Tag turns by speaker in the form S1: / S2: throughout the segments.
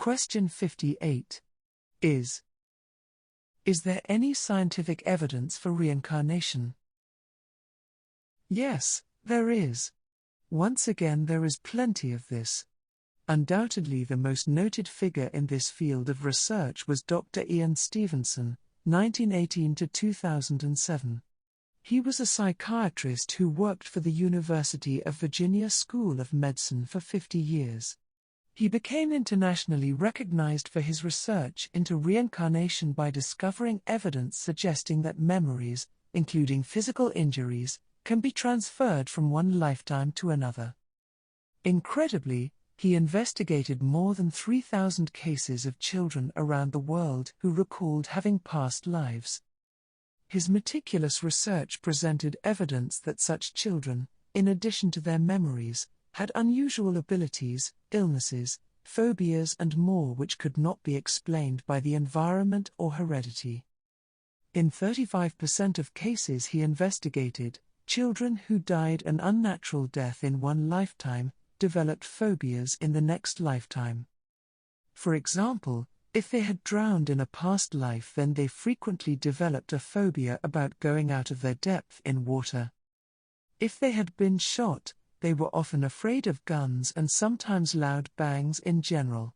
S1: Question 58. Is there any scientific evidence for reincarnation? Yes, there is. Once again, there is plenty of this. Undoubtedly, the most noted figure in this field of research was Dr. Ian Stevenson, 1918 to 2007. He was a psychiatrist who worked for the University of Virginia School of Medicine for 50 years. He became internationally recognized for his research into reincarnation by discovering evidence suggesting that memories, including physical injuries, can be transferred from one lifetime to another. Incredibly, he investigated more than 3,000 cases of children around the world who recalled having past lives. His meticulous research presented evidence that such children, in addition to their memories, had unusual abilities, illnesses, phobias and more which could not be explained by the environment or heredity. In 35% of cases he investigated, children who died an unnatural death in one lifetime developed phobias in the next lifetime. For example, if they had drowned in a past life, then they frequently developed a phobia about going out of their depth in water. If they had been shot, they were often afraid of guns and sometimes loud bangs in general.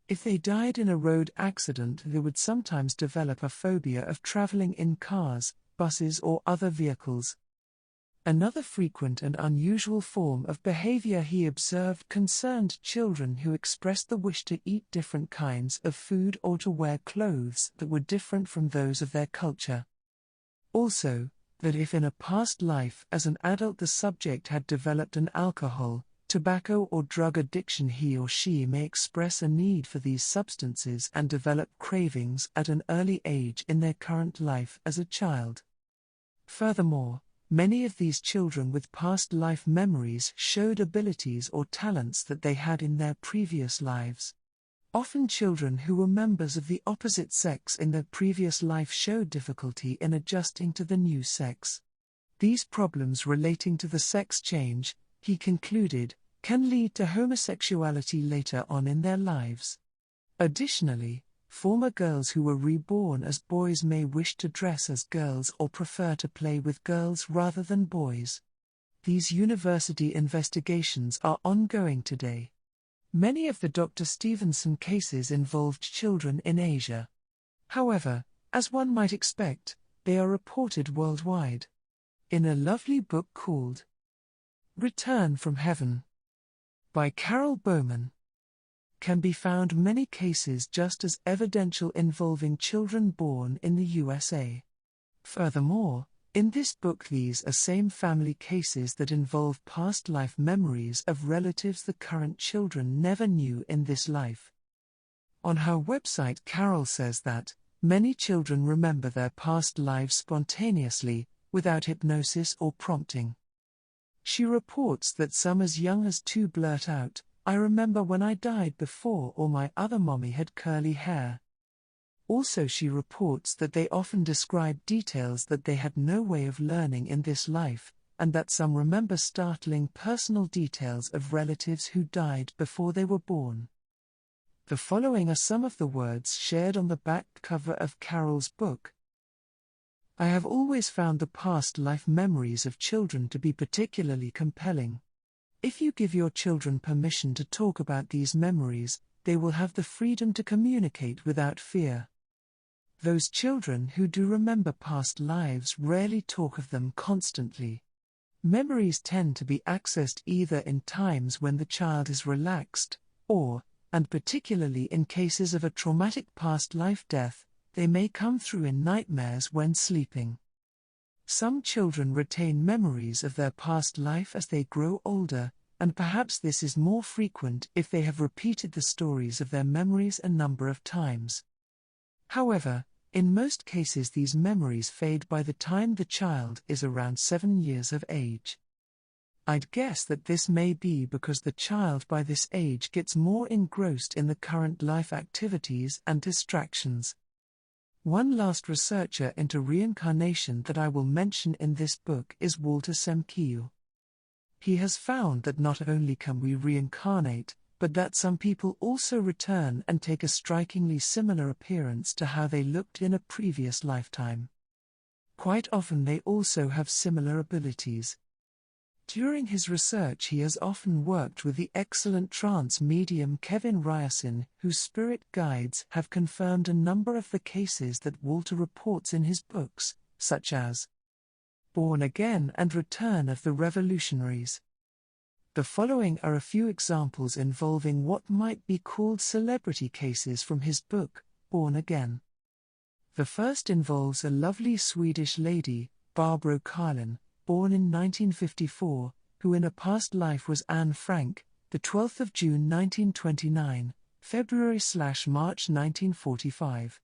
S1: If they died in a road accident, they would sometimes develop a phobia of traveling in cars, buses or other vehicles. Another frequent and unusual form of behavior he observed concerned children who expressed the wish to eat different kinds of food or to wear clothes that were different from those of their culture. Also, that if in a past life as an adult the subject had developed an alcohol, tobacco or drug addiction, he or she may express a need for these substances and develop cravings at an early age in their current life as a child. Furthermore, many of these children with past life memories showed abilities or talents that they had in their previous lives. Often children who were members of the opposite sex in their previous life showed difficulty in adjusting to the new sex. These problems relating to the sex change, he concluded, can lead to homosexuality later on in their lives. Additionally, former girls who were reborn as boys may wish to dress as girls or prefer to play with girls rather than boys. These university investigations are ongoing today. Many of the Dr. Stevenson cases involved children in Asia. However, as one might expect, they are reported worldwide. In a lovely book called Return from Heaven by Carol Bowman, can be found many cases just as evidential involving children born in the USA. Furthermore, in this book these are same family cases that involve past life memories of relatives the current children never knew in this life. On her website, Carol says that many children remember their past lives spontaneously, without hypnosis or prompting. She reports that some as young as 2 blurt out, "I remember when I died before," or "my other mommy had curly hair." Also, she reports that they often describe details that they had no way of learning in this life, and that some remember startling personal details of relatives who died before they were born. The following are some of the words shared on the back cover of Carol's book. "I have always found the past life memories of children to be particularly compelling. If you give your children permission to talk about these memories, they will have the freedom to communicate without fear. Those children who do remember past lives rarely talk of them constantly. Memories tend to be accessed either in times when the child is relaxed, or, and particularly in cases of a traumatic past life death, they may come through in nightmares when sleeping. Some children retain memories of their past life as they grow older, and perhaps this is more frequent if they have repeated the stories of their memories a number of times. However, in most cases these memories fade by the time the child is around 7 years of age. I'd guess that this may be because the child by this age gets more engrossed in the current life activities and distractions. One last researcher into reincarnation that I will mention in this book is Walter Semkiu. He has found that not only can we reincarnate, but that some people also return and take a strikingly similar appearance to how they looked in a previous lifetime. Quite often they also have similar abilities. During his research he has often worked with the excellent trance medium Kevin Ryerson, whose spirit guides have confirmed a number of the cases that Walter reports in his books, such as Born Again and Return of the Revolutionaries. The following are a few examples involving what might be called celebrity cases from his book, Born Again. The first involves a lovely Swedish lady, Barbro Karlin, born in 1954, who in a past life was Anne Frank, the 12th of June 1929, February/March 1945.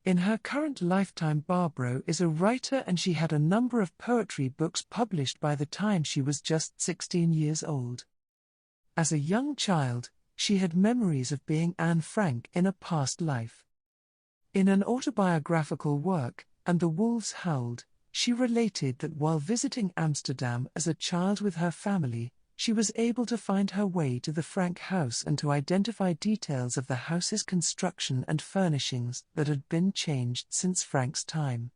S1: In her current lifetime Barbro is a writer and she had a number of poetry books published by the time she was just 16 years old. As a young child, she had memories of being Anne Frank in a past life. In an autobiographical work, And the Wolves Howled, she related that while visiting Amsterdam as a child with her family, she was able to find her way to the Frank house and to identify details of the house's construction and furnishings that had been changed since Frank's time.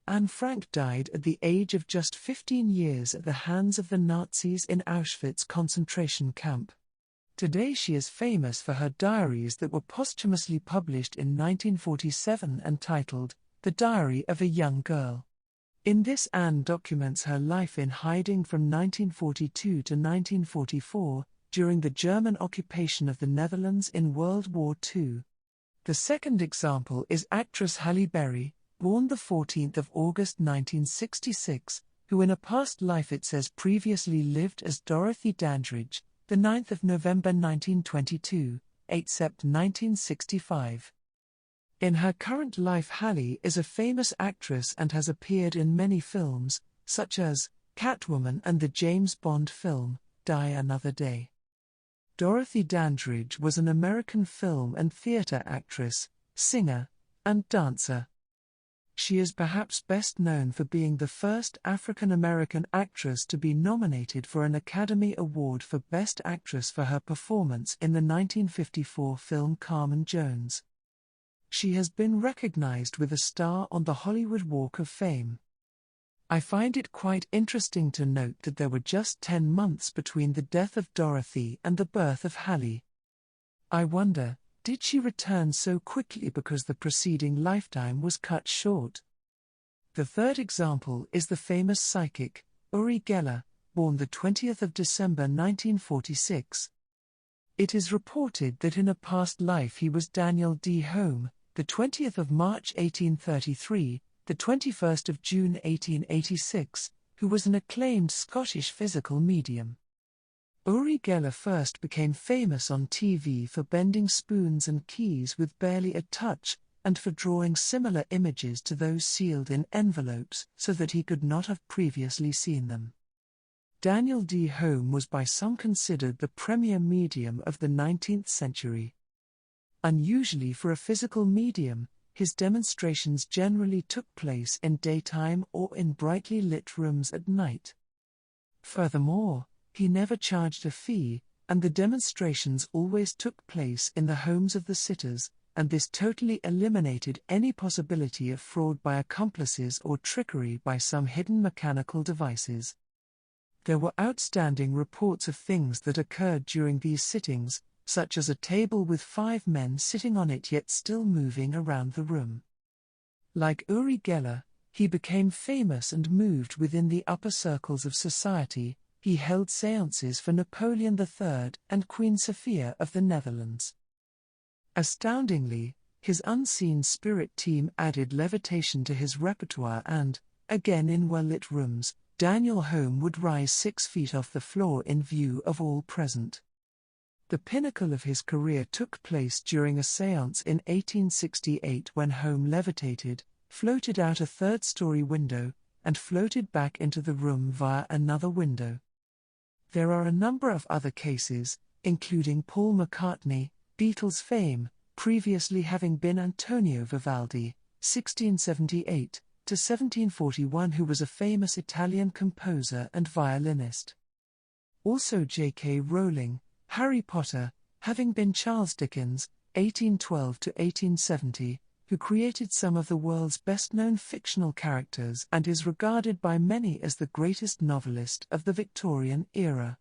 S1: Anne Frank died at the age of just 15 years at the hands of the Nazis in Auschwitz concentration camp. Today she is famous for her diaries that were posthumously published in 1947 and titled, The Diary of a Young Girl. In this Anne documents her life in hiding from 1942 to 1944, during the German occupation of the Netherlands in World War II. The second example is actress Halle Berry, born the 14th of August 1966, who in a past life it says previously lived as Dorothy Dandridge, the 9th of November 1922, 8 Sept 1965. In her current life Halle is a famous actress and has appeared in many films, such as Catwoman and the James Bond film, Die Another Day. Dorothy Dandridge was an American film and theater actress, singer, and dancer. She is perhaps best known for being the first African-American actress to be nominated for an Academy Award for Best Actress for her performance in the 1954 film Carmen Jones. She has been recognized with a star on the Hollywood Walk of Fame. I find it quite interesting to note that there were just 10 months between the death of Dorothy and the birth of Halle. I wonder, did she return so quickly because the preceding lifetime was cut short? The third example is the famous psychic, Uri Geller, born the 20th of December 1946. It is reported that in a past life he was Daniel D. Home, the 20th of March 1833, the 21st of June 1886, who was an acclaimed Scottish physical medium. Uri Geller first became famous on TV for bending spoons and keys with barely a touch, and for drawing similar images to those sealed in envelopes so that he could not have previously seen them. Daniel D. Home was by some considered the premier medium of the 19th century. Unusually for a physical medium, his demonstrations generally took place in daytime or in brightly lit rooms at night. Furthermore, he never charged a fee, and the demonstrations always took place in the homes of the sitters, and this totally eliminated any possibility of fraud by accomplices or trickery by some hidden mechanical devices. There were outstanding reports of things that occurred during these sittings, such as a table with 5 men sitting on it yet still moving around the room. Like Uri Geller, he became famous and moved within the upper circles of society. He held séances for Napoleon III and Queen Sophia of the Netherlands. Astoundingly, his unseen spirit team added levitation to his repertoire and, again in well-lit rooms, Daniel Home would rise 6 feet off the floor in view of all present. The pinnacle of his career took place during a séance in 1868 when Home levitated, floated out a third-story window, and floated back into the room via another window. There are a number of other cases, including Paul McCartney, Beatles fame, previously having been Antonio Vivaldi, 1678 to 1741, who was a famous Italian composer and violinist. Also J.K. Rowling, Harry Potter, having been Charles Dickens, 1812 to 1870, who created some of the world's best-known fictional characters and is regarded by many as the greatest novelist of the Victorian era.